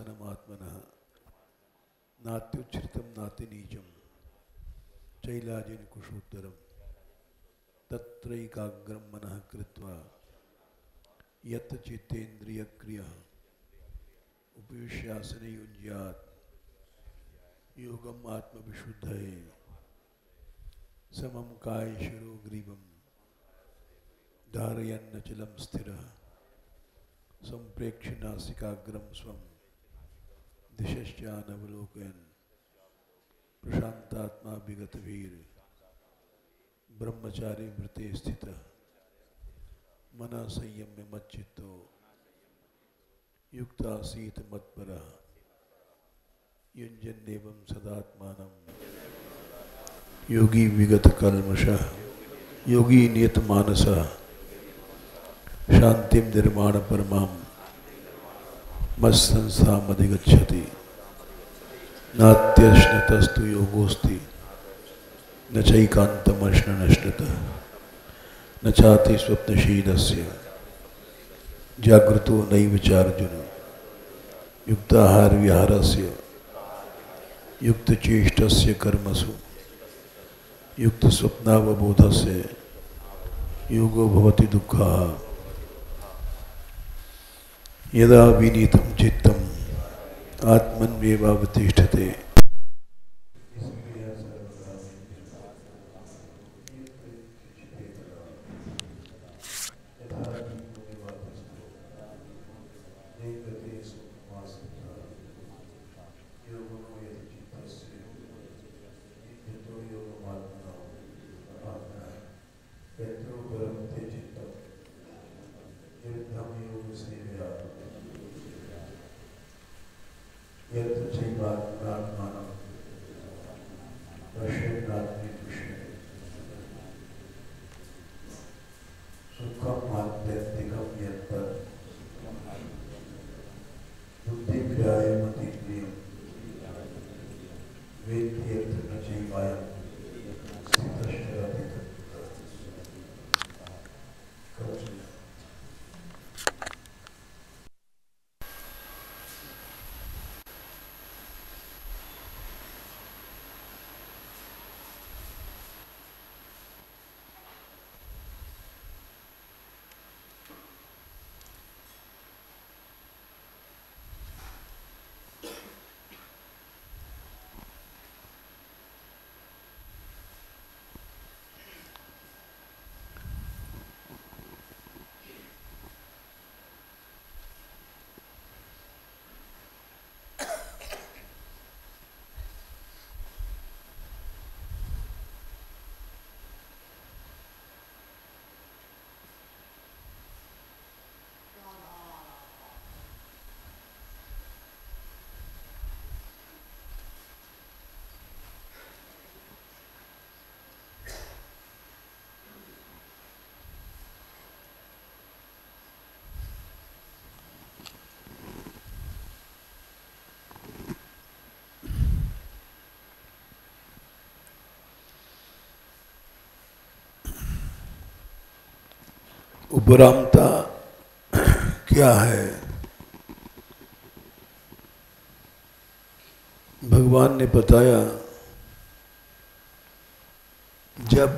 नमात्मनः नात्युच्छ्रितं नातिनीचं चैलाजिन कुशोत्तरं तत्रैकाग्रं मनः कृत्वा यत् चित्तेन्द्रियक्रियः उपविश्यासने युञ्ज्यात् योगम् आत्मविशुद्धये समं कायशिरो ग्रीवं धारयन्नचलं स्थिरः संप्रेक्ष्य नासिकाग्रं स्वं दिशश्चानवलोकयन् प्रशांतात्मा विगतवीर ब्रह्मचारी व्रते स्थितः मना संयम्य मच्चित्तो युक्तासीत मत्परः युञ्जन्नेवं सदात्मानं योगी विगत कल्मषः योगी नियत मानसः शांतिं निर्माण परमां मत्संस्थामधिगच्छति नात्यश्नतस्तु योगोस्ति न चैकान्तमश्ननश्नतः न चाति स्वप्नशीलस्य जागृतो नैव चार्जुन युक्ताहार विहारस्य युक्तचेष्टस्य कर्मसु युक्तस्वप्नावबोधस्य योगो भवति दुःखः यदा विनीतं चित्तम् आत्मन्येवावतिष्ठते उपरामता क्या है? भगवान ने बताया, जब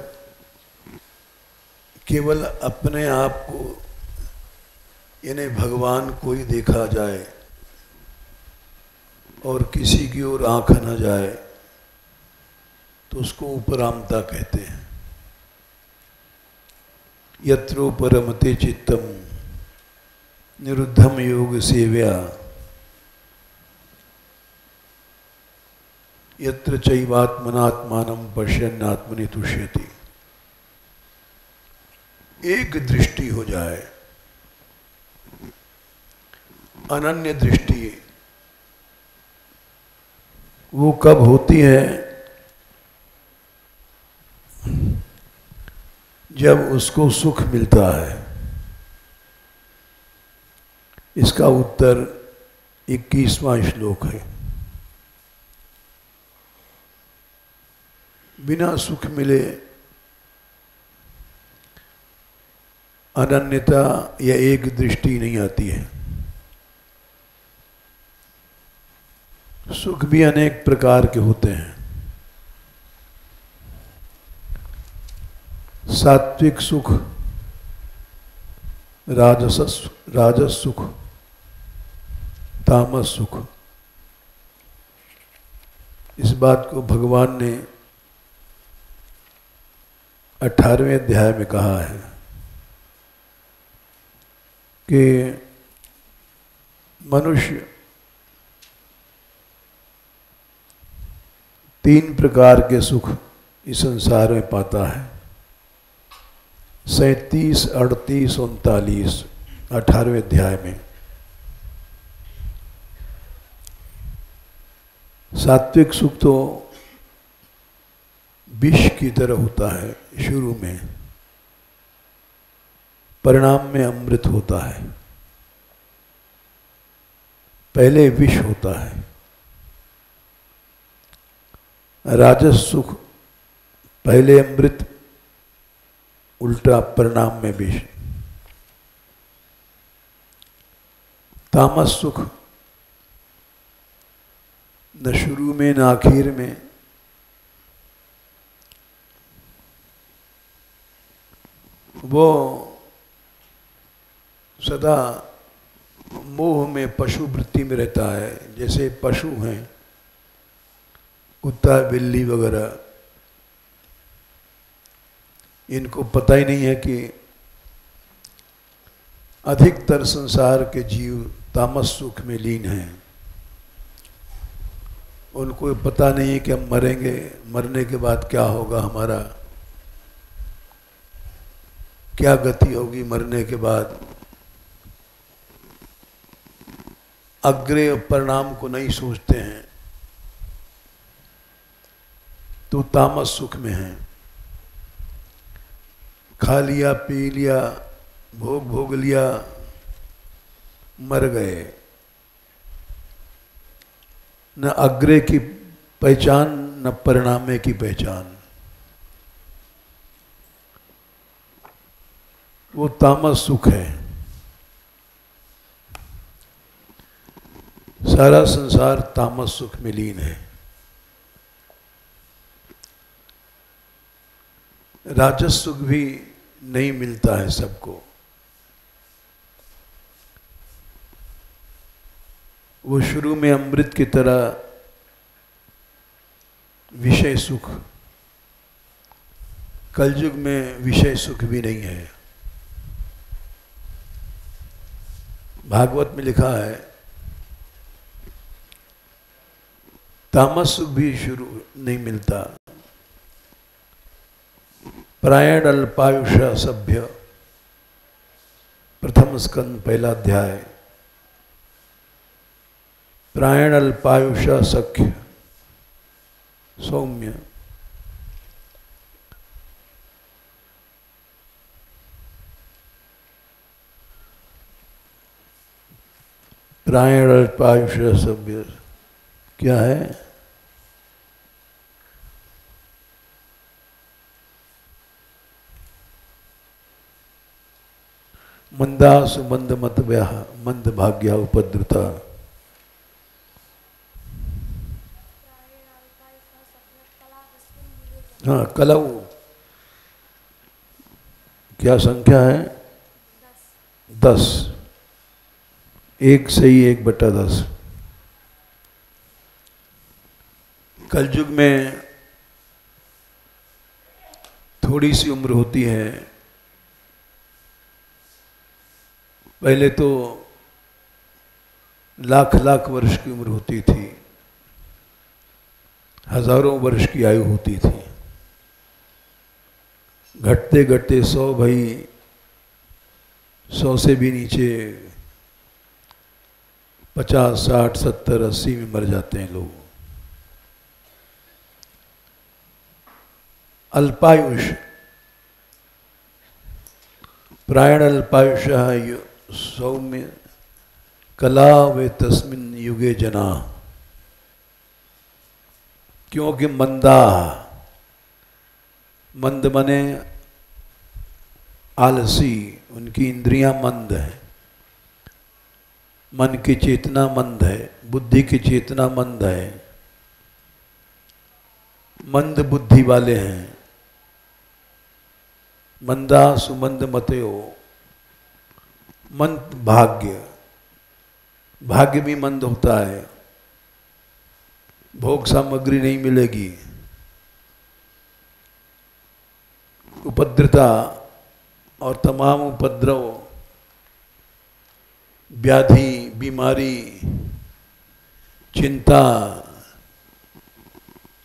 केवल अपने आप को यानी भगवान को ही देखा जाए और किसी की ओर आंख न जाए तो उसको उपरामता कहते हैं। यत्रो परमते चित्तम निरुद्धम योग सेव्या यत्र चैवात्मनात्मानं पश्यन्नात्मनि तुष्यति। एक दृष्टि हो जाए, अनन्य दृष्टि, वो कब होती है? जब उसको सुख मिलता है। इसका उत्तर 21वां श्लोक है। बिना सुख मिले अनन्यता या एक दृष्टि नहीं आती है। सुख भी अनेक प्रकार के होते हैं। सात्विक सुख, राजस सुख, तामस सुख। इस बात को भगवान ने 18वें अध्याय में कहा है कि मनुष्य 3 प्रकार के सुख इस संसार में पाता है। 37, 38, 39 18वें अध्याय में। सात्विक सुख तो विष की तरह होता है शुरू में, परिणाम में अमृत होता है। पहले विष होता है। राजस सुख पहले अमृत, उल्टा परिणाम में विष। तामस सुख न शुरू में न आखिर में, वो सदा मोह में, पशु वृत्ति में रहता है। जैसे पशु हैं, कुत्ता बिल्ली वगैरह, इनको पता ही नहीं है कि अधिकतर संसार के जीव तामस सुख में लीन हैं। उनको पता नहीं है कि हम मरेंगे, मरने के बाद क्या होगा, हमारा क्या गति होगी मरने के बाद। अग्रे परिणाम को नहीं सोचते हैं, तो तामस सुख में हैं। खा लिया, पी लिया, भोग लिया, मर गए। न अग्रे की पहचान, न परिणामे की पहचान। वो तामस सुख है। सारा संसार तामस सुख में लीन है। राजस सुख भी नहीं मिलता है सबको। वो शुरू में अमृत की तरह विषय सुख, कलयुग में विषय सुख भी नहीं है। भागवत में लिखा है तामस सुख भी शुरू नहीं मिलता। प्रायण अल्पायुषा सभ्य, प्रथम स्कंद 1 अध्याय। प्रायण अल्पायुषा सख्य सौम्य। प्रायण अल्पायुषा सभ्य क्या है? मंदासु मंद मत व्याह मंद भाग्या उपद्रुता। हाँ, कलऊ क्या संख्या है? 10। 1 सही 1/10। कलयुग में थोड़ी सी उम्र होती है। पहले तो लाख लाख वर्ष की उम्र होती थी, हजारों वर्ष की आयु होती थी। घटते घटते 100 भाई, 100 से भी नीचे 50, 60, 70, 80 में मर जाते हैं लोग। अल्पायुष, प्रायण अल्पायुषः सौम्य कला वे तस्मिन् युगे जना। क्योंकि मंदा, मंद मने आलसी, उनकी इंद्रियां मंद है, मन की चेतना मंद है। बुद्धि की चेतना मंद है, मंद बुद्धि वाले हैं। मंदा सुमंद मतयो, मंद भाग्य, भाग्य भी मंद होता है। भोग सामग्री नहीं मिलेगी, उपद्रता और तमाम उपद्रव, व्याधि, बीमारी, चिंता,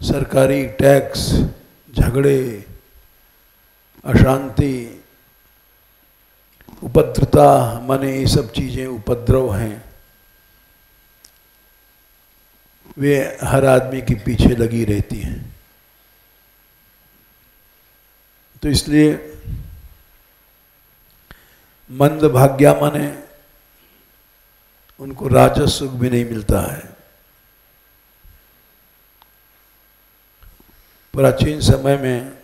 सरकारी टैक्स, झगड़े, अशांति, उपद्रता, माने ये सब चीजें उपद्रव हैं। वे हर आदमी के पीछे लगी रहती हैं। तो इसलिए मंद भाग्या माने उनको राजस सुख भी नहीं मिलता है। प्राचीन समय में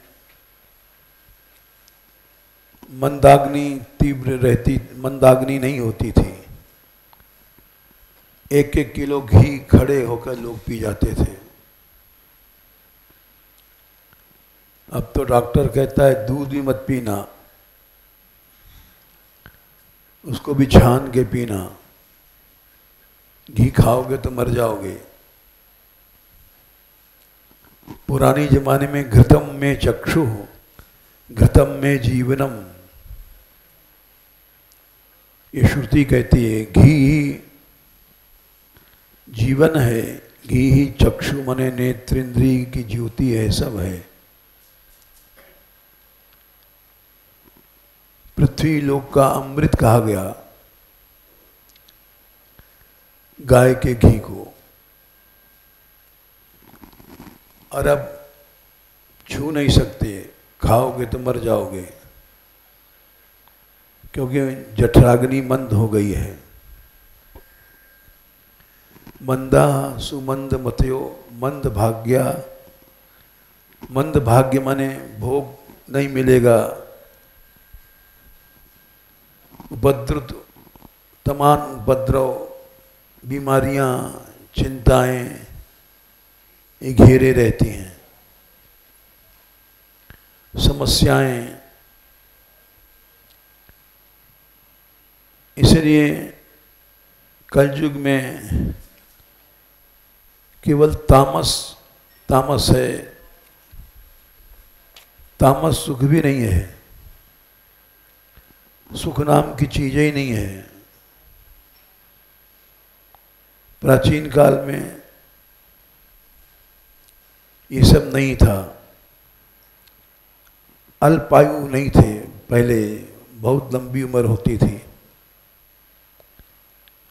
मंदाग्नि तीव्र रहती, मंदाग्नि नहीं होती थी। 1-1 किलो घी खड़े होकर लोग पी जाते थे। अब तो डॉक्टर कहता है दूध भी मत पीना, उसको भी छान के पीना, घी खाओगे तो मर जाओगे। पुरानी जमाने में घृतम में चक्षु, घृतम में जीवनम, ये श्रुति कहती है घी ही जीवन है, घी ही चक्षु मने नेत्रेंद्रिय की ज्योति है, सब है। पृथ्वी लोक का अमृत कहा गया गाय के घी को। और अब छू नहीं सकते, खाओगे तो मर जाओगे, क्योंकि जठराग्नि मंद हो गई है। मंदा सुमंद मतयो, मंद भाग्या, मंद भाग्य माने भोग नहीं मिलेगा, उपद्रुत, तमाम उपद्रव, बीमारियां, चिंताएं ये घेरे रहती हैं, समस्याएं। इसलिए कलयुग में केवल तामस है, तामस सुख भी नहीं है, सुख नाम की चीजें ही नहीं है। प्राचीन काल में ये सब नहीं था, अल्पायु नहीं थे, पहले बहुत लंबी उम्र होती थी।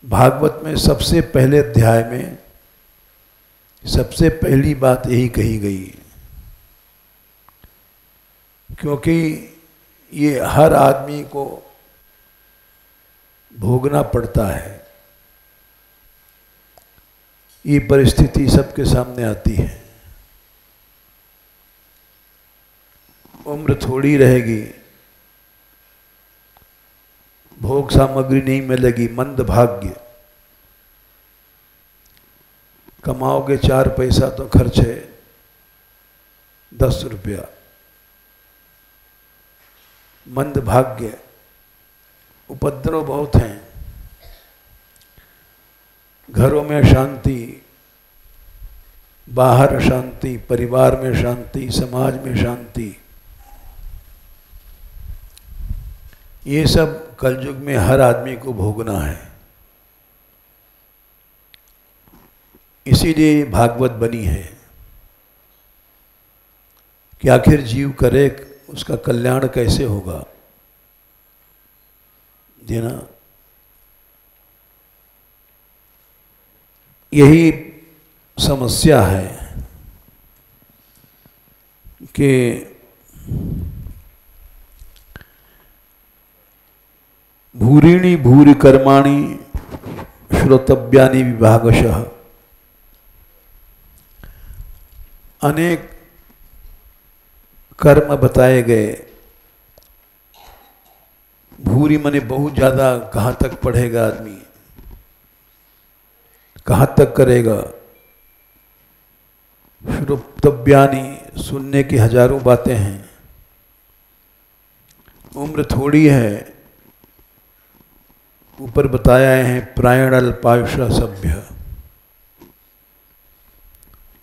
भागवत में सबसे पहले अध्याय में सबसे पहली बात यही कही गई, क्योंकि ये हर आदमी को भोगना पड़ता है। ये परिस्थिति सबके सामने आती है। उम्र थोड़ी रहेगी, भोग सामग्री नहीं मिलेगी, मंद भाग्य। कमाओगे 4 पैसा तो खर्च है 10 रुपया, मंद भाग्य। उपद्रव बहुत हैं, घरों में शांति, बाहर शांति, परिवार में शांति, समाज में शांति। ये सब कलयुग में हर आदमी को भोगना है। इसीलिए भागवत बनी है कि आखिर जीव करे, उसका कल्याण कैसे होगा, जी ना। यही समस्या है कि भूरिणी भूरि कर्माणि श्रोतव्यानि विभागशः। अनेक कर्म बताए गए। भूरी मने बहुत ज्यादा, कहाँ तक पढ़ेगा आदमी। कहाँ तक करेगा? श्रोतव्यानि, सुनने की हजारों बातें हैं, उम्र थोड़ी है। ऊपर बताया है प्रायण अल्पायुषा सभ्य,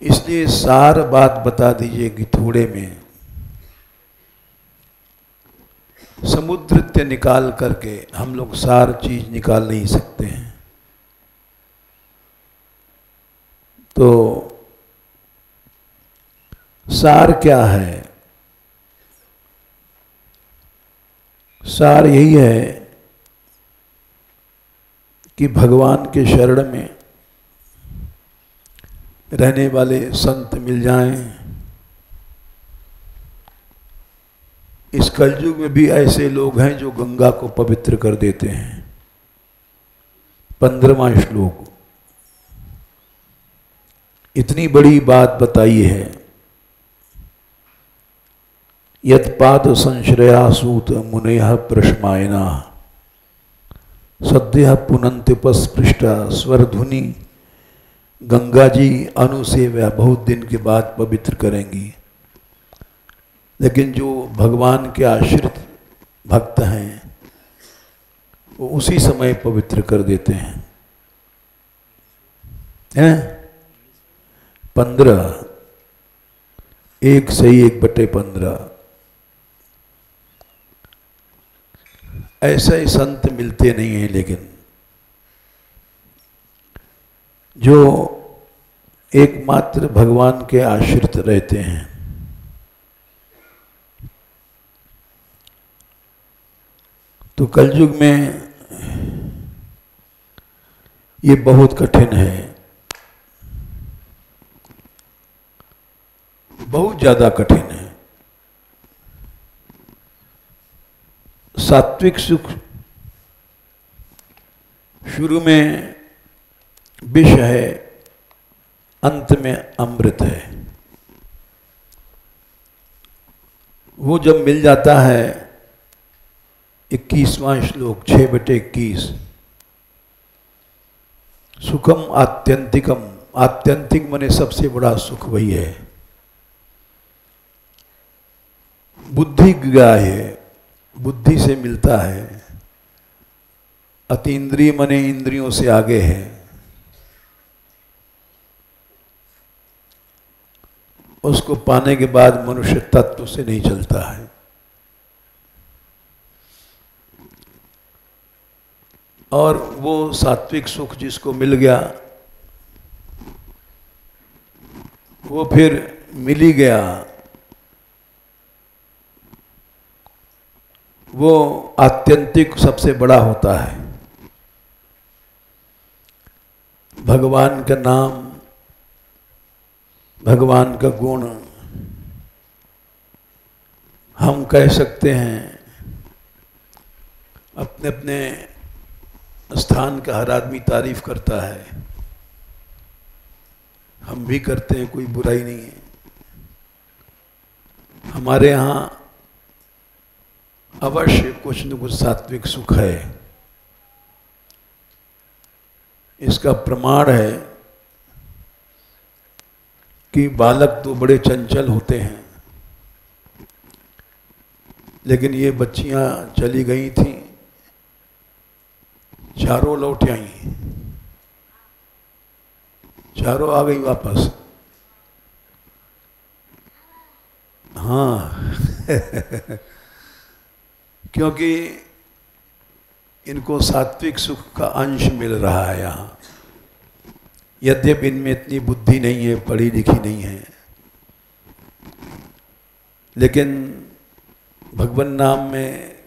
इसलिए सार बात बता दीजिए कि थोड़े में। समुद्र निकाल करके हम लोग सार चीज निकाल नहीं सकते हैं। तो सार क्या है? सार यही है कि भगवान के शरण में रहने वाले संत मिल जाएं। इस कलयुग में भी ऐसे लोग हैं जो गंगा को पवित्र कर देते हैं। 15वां श्लोक इतनी बड़ी बात बताई है। यत्पाद संश्रयासूत मुनयः प्रश्मायना सद्यः पुनन्त्युपस्पृष्टा स्वरधुनि। गंगा जी अनुसेव्या, बहुत दिन के बाद पवित्र करेंगी, लेकिन जो भगवान के आश्रित भक्त हैं वो उसी समय पवित्र कर देते हैं। 15, 1/15। ऐसे संत मिलते नहीं हैं, लेकिन जो एकमात्र भगवान के आश्रित रहते हैं। तो कलयुग में ये बहुत कठिन है, बहुत ज्यादा कठिन है। सात्विक सुख शुरू में विष है, अंत में अमृत है। वो जब मिल जाता है, 21वां श्लोक 6/21, सुखम आत्यंतिकम। आत्यंतिक माने सबसे बड़ा सुख वही है। बुद्धि ग्राह्य, बुद्धि से मिलता है। अतीन्द्रिय माने इंद्रियों से आगे है। उसको पाने के बाद मनुष्य तत्व से नहीं चलता है। और वो सात्विक सुख जिसको मिल गया, वो फिर मिल ही गया, वो आत्यंतिक सबसे बड़ा होता है। भगवान का नाम, भगवान का गुण हम कह सकते हैं। अपने अपने स्थान का हर आदमी तारीफ करता है, हम भी करते हैं, कोई बुराई नहीं है। हमारे यहाँ अवश्य कुछ न कुछ सात्विक सुख है। इसका प्रमाण है कि बालक तो बड़े चंचल होते हैं, लेकिन ये बच्चियां चली गई थीं, चारों लौट आई, चारों आ गई वापस। हाँ क्योंकि इनको सात्विक सुख का अंश मिल रहा है यहाँ। यद्यपि इनमें इतनी बुद्धि नहीं है, पढ़ी लिखी नहीं है, लेकिन भगवान नाम में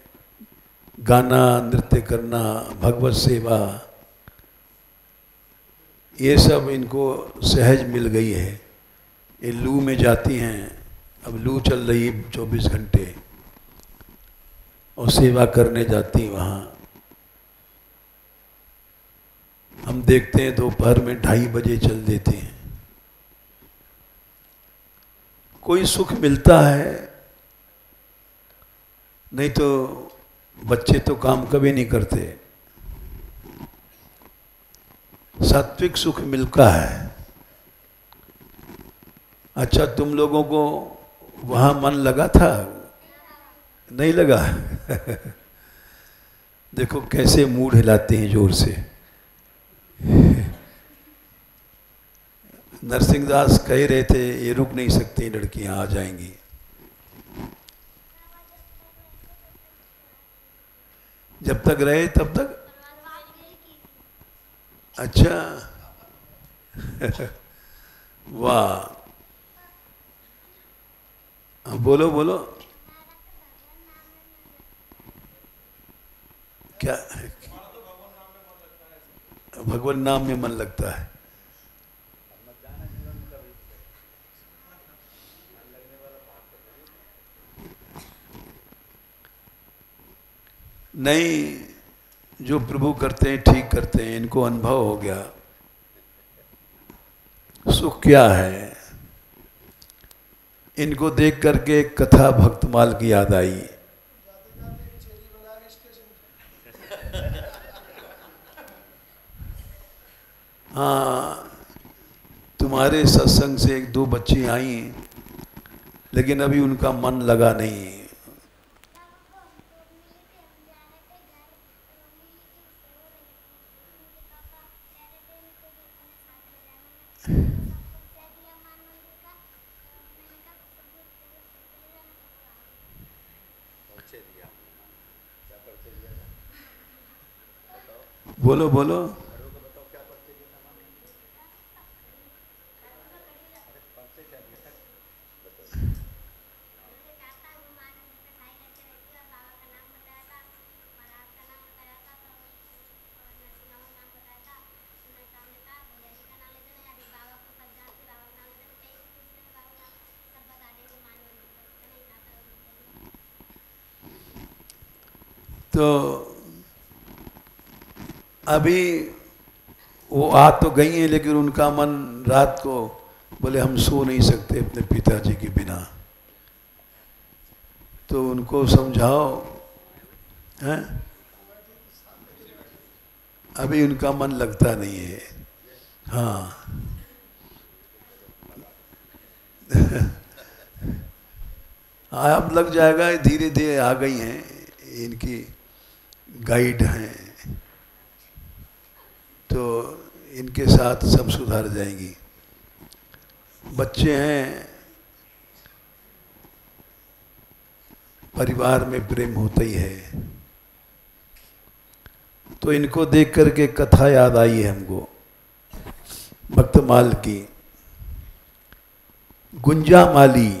गाना, नृत्य करना, भगवत सेवा, ये सब इनको सहज मिल गई है। ये लू में जाती हैं, अब लू चल रही है 24 घंटे, और सेवा करने जाती वहाँ। हम देखते हैं दोपहर में 2:30 बजे चल देते हैं। कोई सुख मिलता है, नहीं तो बच्चे तो काम कभी नहीं करते। सात्विक सुख मिलता है। अच्छा, तुम लोगों को वहां मन लगा था? नहीं लगा? देखो कैसे मूड हिलाते हैं जोर से। नरसिंहदास कह रहे थे ये रुक नहीं सकती लड़कियां, आ जाएंगी। जब तक रहे तब तक। अच्छा। वाह, बोलो बोलो। क्या? भगवान नाम में मन लगता है। नहीं, जो प्रभु करते हैं ठीक करते हैं, इनको अनुभव हो गया सुख क्या है। इनको देख करके एक कथा भक्तमाल की याद आई। हाँ, तुम्हारे सत्संग से एक दो बच्ची आई, लेकिन अभी उनका मन लगा नहीं। बोलो बोलो। तो अभी वो आ तो गई हैं, लेकिन उनका मन रात को बोले हम सो नहीं सकते अपने पिताजी के बिना। तो उनको समझाओ, हैं? अभी उनका मन लगता नहीं है। हाँ। अब लग जाएगा, धीरे धीरे आ गई हैं, इनकी गाइड हैं, तो इनके साथ सब सुधार जाएंगी। बच्चे हैं, परिवार में प्रेम होता ही है। तो इनको देख करके कथा याद आई है हमको भक्तमाल की। गुंजामाली,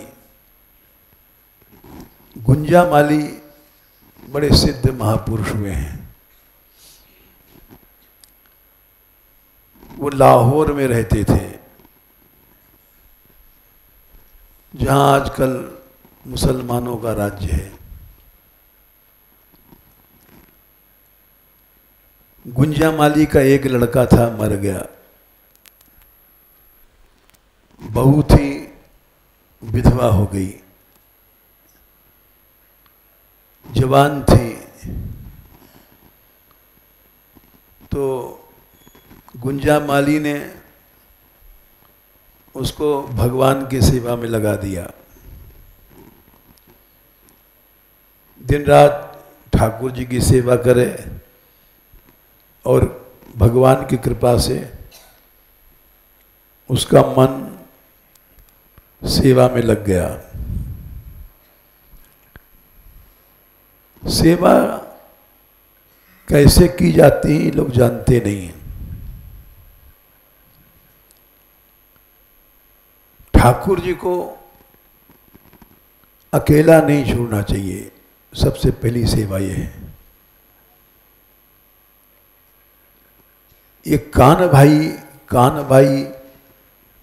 गुंजामाली बड़े सिद्ध महापुरुष हुए हैं। वो लाहौर में रहते थे, जहां आजकल मुसलमानों का राज्य है। गुंजामाली का एक लड़का था, मर गया। बहू थी, विधवा हो गई। जवान थी, तो गुंजामाली ने उसको भगवान की सेवा में लगा दिया। दिन रात ठाकुर जी की सेवा करे और भगवान की कृपा से उसका मन सेवा में लग गया। सेवा कैसे की जाती है लोग जानते नहीं। ठाकुर जी को अकेला नहीं छोड़ना चाहिए, सबसे पहली सेवा ये है। ये कान भाई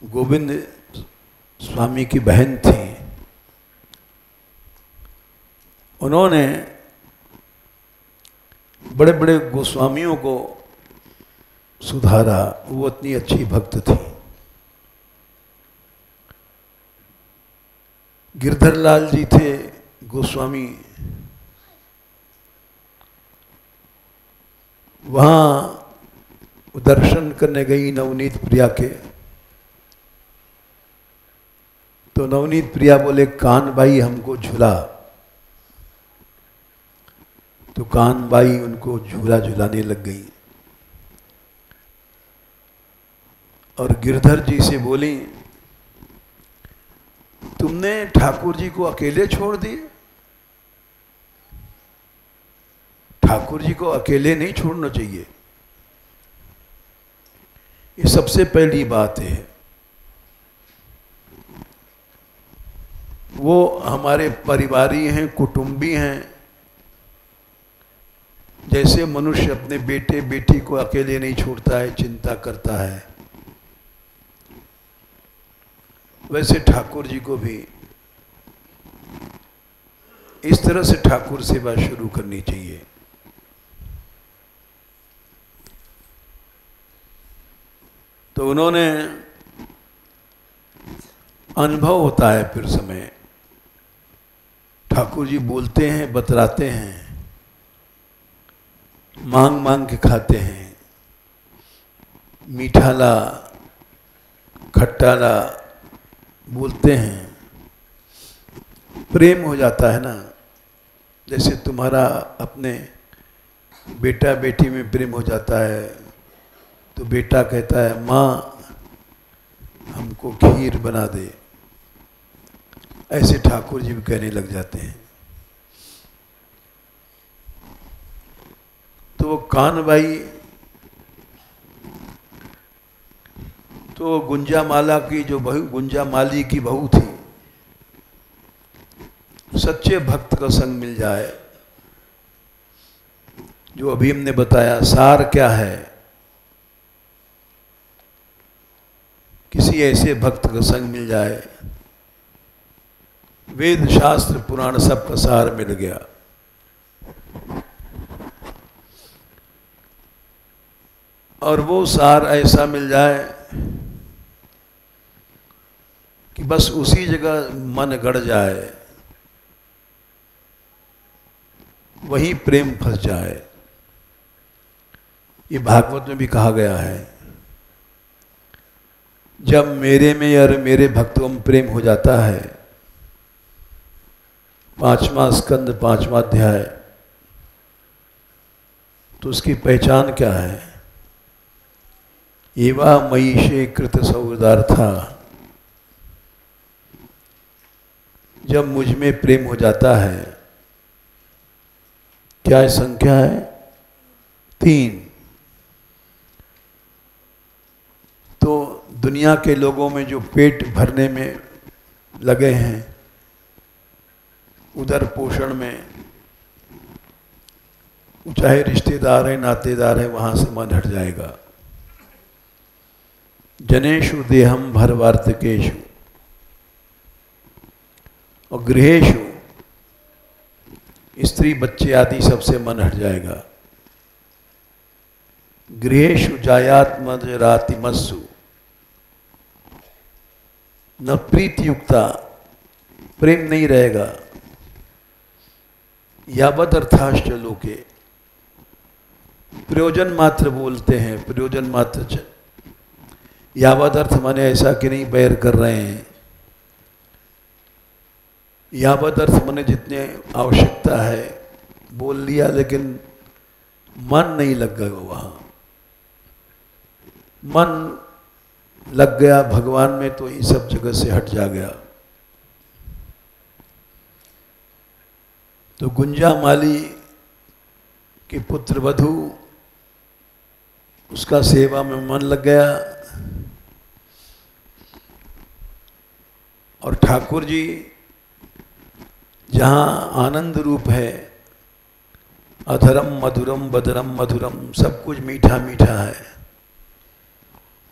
गोविंद स्वामी की बहन थी। उन्होंने बड़े बड़े गोस्वामियों को सुधारा। वो इतनी अच्छी भक्त थी। गिरधर लाल जी थे गोस्वामी, वहाँ दर्शन करने गई नवनीत प्रिया के, तो नवनीत प्रिया बोले कान बाई हमको झूला, तो कान बाई उनको झूला झुलाने लग गई और गिरधर जी से बोली तुमने ठाकुर जी को अकेले छोड़ दिए। ठाकुर जी को अकेले नहीं छोड़ना चाहिए, ये सबसे पहली बात है। वो हमारे परिवारी हैं, कुटुंबी हैं। जैसे मनुष्य अपने बेटे बेटी को अकेले नहीं छोड़ता है, चिंता करता है, वैसे ठाकुर जी को भी इस तरह से ठाकुर सेवा शुरू करनी चाहिए। तो उन्होंने अनुभव होता है फिर समय, ठाकुर जी बोलते हैं, बतलाते हैं, मांग मांग के खाते हैं, मीठा ला खट्टा ला बोलते हैं, प्रेम हो जाता है ना। जैसे तुम्हारा अपने बेटा बेटी में प्रेम हो जाता है, तो बेटा कहता है माँ हमको खीर बना दे, ऐसे ठाकुर जी भी कहने लग जाते हैं। तो वो कानबाई तो गुंजामाला की जो बहू, गुंजामाली की बहू थी, सच्चे भक्त का संग मिल जाए, जो अभी हमने बताया सार क्या है, किसी ऐसे भक्त का संग मिल जाए, वेद शास्त्र पुराण सब का सार मिल गया। और वो सार ऐसा मिल जाए कि बस उसी जगह मन गड़ जाए, वही प्रेम फंस जाए। ये भागवत में भी कहा गया है, जब मेरे में और मेरे भक्तों में प्रेम हो जाता है, 5वां स्कंद 5वां अध्याय, तो उसकी पहचान क्या है? एवा मयीशे कृत सौदार्था, जब मुझ में प्रेम हो जाता है, क्या संख्या है? 3। तो दुनिया के लोगों में जो पेट भरने में लगे हैं, उदर पोषण में, चाहे रिश्तेदार है नातेदार है, वहां से मन हट जाएगा। जनेषु देहम भरवार्तकेषु और गृहेषु, स्त्री बच्चे आदि सबसे मन हट जाएगा। गृहेषु जायात्मजरातिमस्सु न प्रीति युक्ता, प्रेम नहीं रहेगा। यावद अर्थाश्च लोके, प्रयोजन मात्र बोलते हैं, प्रयोजन मात्र। यावद अर्थ माने ऐसा कि नहीं बैर कर रहे हैं, यावद अर्थ माने जितने आवश्यकता है बोल लिया, लेकिन मन नहीं लग गया वहां। मन लग गया भगवान में तो इन सब जगह से हट जा गया। तो गुंजामाली के पुत्र वधू, उसका सेवा में मन लग गया, और ठाकुर जी जहाँ आनंद रूप है, अधरम मधुरम बदरम मधुरम, सब कुछ मीठा मीठा है।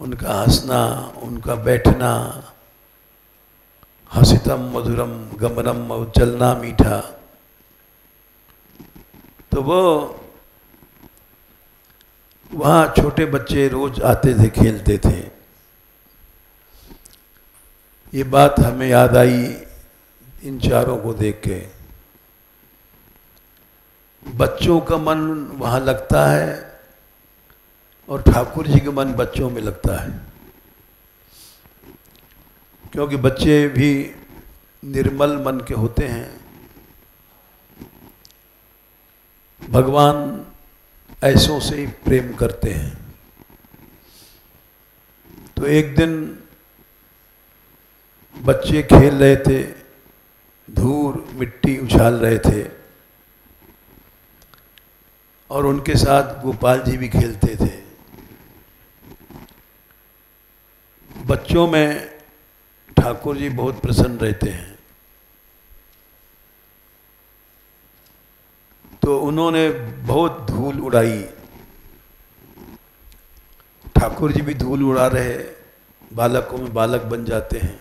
उनका हंसना, उनका बैठना, हसितम मधुरम गमनम, चलना मीठा। तो वो वहाँ छोटे बच्चे रोज आते थे, खेलते थे। ये बात हमें याद आई इन चारों को देख के। बच्चों का मन वहाँ लगता है और ठाकुर जी का मन बच्चों में लगता है, क्योंकि बच्चे भी निर्मल मन के होते हैं। भगवान ऐसों से ही प्रेम करते हैं। तो एक दिन बच्चे खेल रहे थे, धूल मिट्टी उछाल रहे थे और उनके साथ गोपाल जी भी खेलते थे। बच्चों में ठाकुर जी बहुत प्रसन्न रहते हैं, तो उन्होंने बहुत धूल उड़ाई। ठाकुर जी भी धूल उड़ा रहे, बालकों में बालक बन जाते हैं।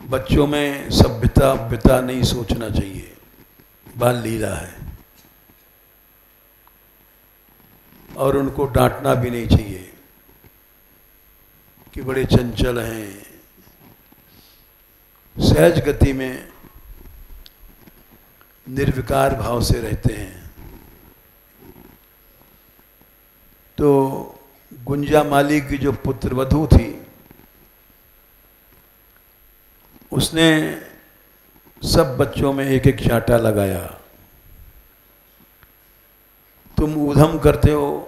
बच्चों में सभ्यता अभ्यता नहीं सोचना चाहिए, बाल लीला है, और उनको डांटना भी नहीं चाहिए कि बड़े चंचल हैं। सहज गति में निर्विकार भाव से रहते हैं। तो गुंजा माली की जो पुत्रवधू थी, उसने सब बच्चों में एक एक चांटा लगाया। तुम ऊधम करते हो,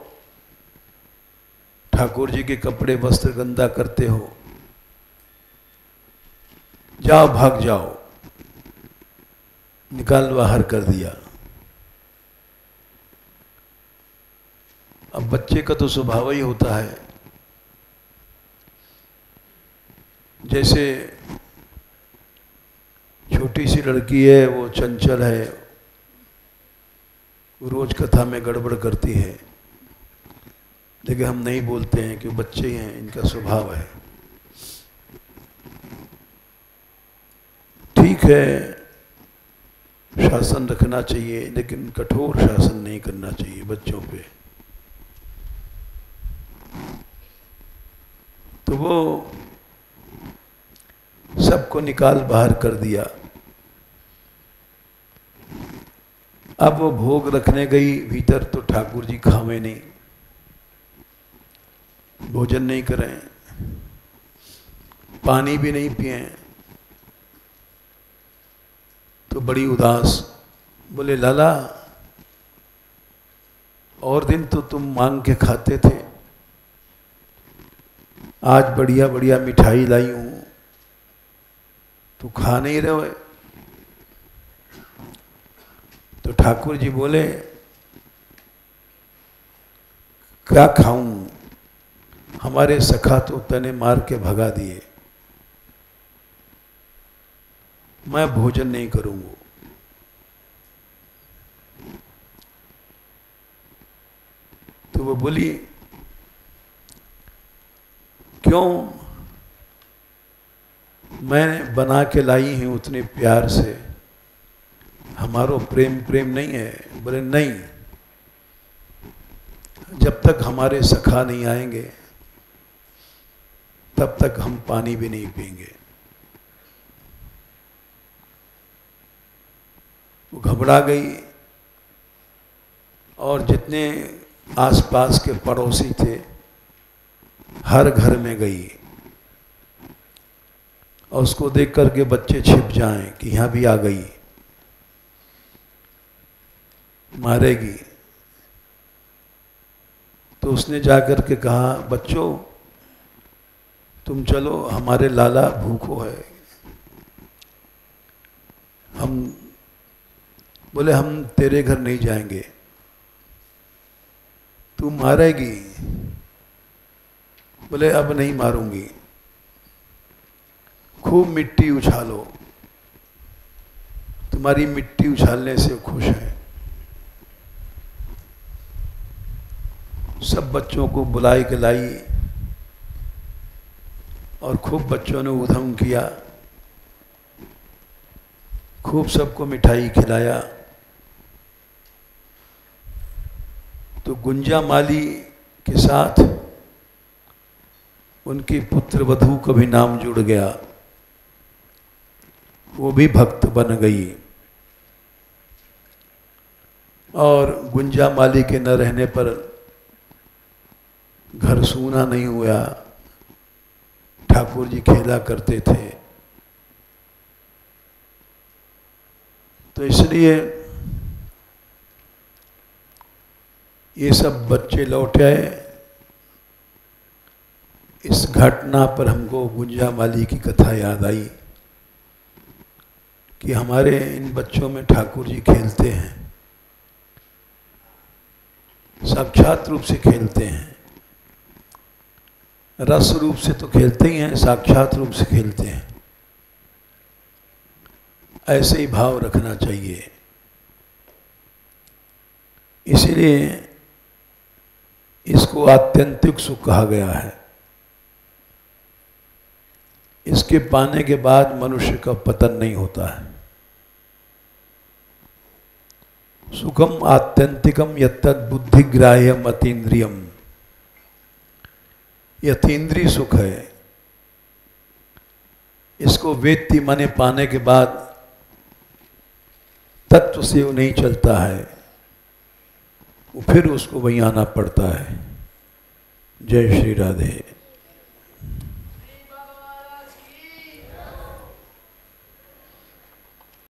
ठाकुर जी के कपड़े वस्त्र गंदा करते हो, जाओ भाग जाओ। निकाल बाहर कर दिया। अब बच्चे का तो स्वभाव ही होता है, जैसे छोटी सी लड़की है, वो चंचल है, रोज कथा में गड़बड़ करती है, लेकिन हम नहीं बोलते हैं कि वो बच्चे ही हैं, इनका स्वभाव है। ठीक है, शासन रखना चाहिए, लेकिन कठोर शासन नहीं करना चाहिए बच्चों पे। तो वो सबको निकाल बाहर कर दिया। अब वो भोग रखने गई भीतर, तो ठाकुर जी खावे नहीं, भोजन नहीं करें, पानी भी नहीं पिए। तो बड़ी उदास, बोले लाला, और दिन तो तुम मांग के खाते थे, आज बढ़िया बढ़िया मिठाई लाई हूं, तो खा नहीं रहे। तो ठाकुर जी बोले, क्या खाऊं, हमारे सखा तो तने मार के भगा दिए, मैं भोजन नहीं करूंगा। तो वो बोली, क्यों, मैं बना के लाई हूं उतने प्यार से, हमारो प्रेम प्रेम नहीं है। बोले नहीं, जब तक हमारे सखा नहीं आएंगे तब तक हम पानी भी नहीं पिएंगे। वो घबरा गई और जितने आसपास के पड़ोसी थे हर घर में गई, और उसको देख करके बच्चे छिप जाएं कि यहां भी आ गई, मारेगी। तो उसने जाकर के कहा, बच्चों तुम चलो, हमारे लाला भूखो है। हम बोले, हम तेरे घर नहीं जाएंगे, तू मारेगी। बोले, अब नहीं मारूंगी, खूब मिट्टी उछालो, तुम्हारी मिट्टी उछालने से खुश है। सब बच्चों को बुलाई के लाई और खूब बच्चों ने ऊधम किया, खूब सबको मिठाई खिलाया। तो गुंजा माली के साथ उनकी पुत्र वधू का भी नाम जुड़ गया, वो भी भक्त बन गई। और गुंजा माली के न रहने पर घर सूना नहीं हुआ, ठाकुर जी खेला करते थे। तो इसलिए ये सब बच्चे लौट आए। इस घटना पर हमको गुंजा माली की कथा याद आई कि हमारे इन बच्चों में ठाकुर जी खेलते हैं, साक्षात रूप से खेलते हैं। रस रूप से तो खेलते ही हैं, साक्षात रूप से खेलते हैं। ऐसे ही भाव रखना चाहिए। इसलिए इसको आत्यंतिक सुख कहा गया है। इसके पाने के बाद मनुष्य का पतन नहीं होता है। सुखम आत्यंतिकम यत्तद् बुद्धिग्राह्यम अतीन्द्रियम, यतीन्द्रिय सुख है। इसको वेत्ति माने पाने के बाद तत्व से वो नहीं चलता है, वो फिर उसको वहीं आना पड़ता है। जय श्री राधे।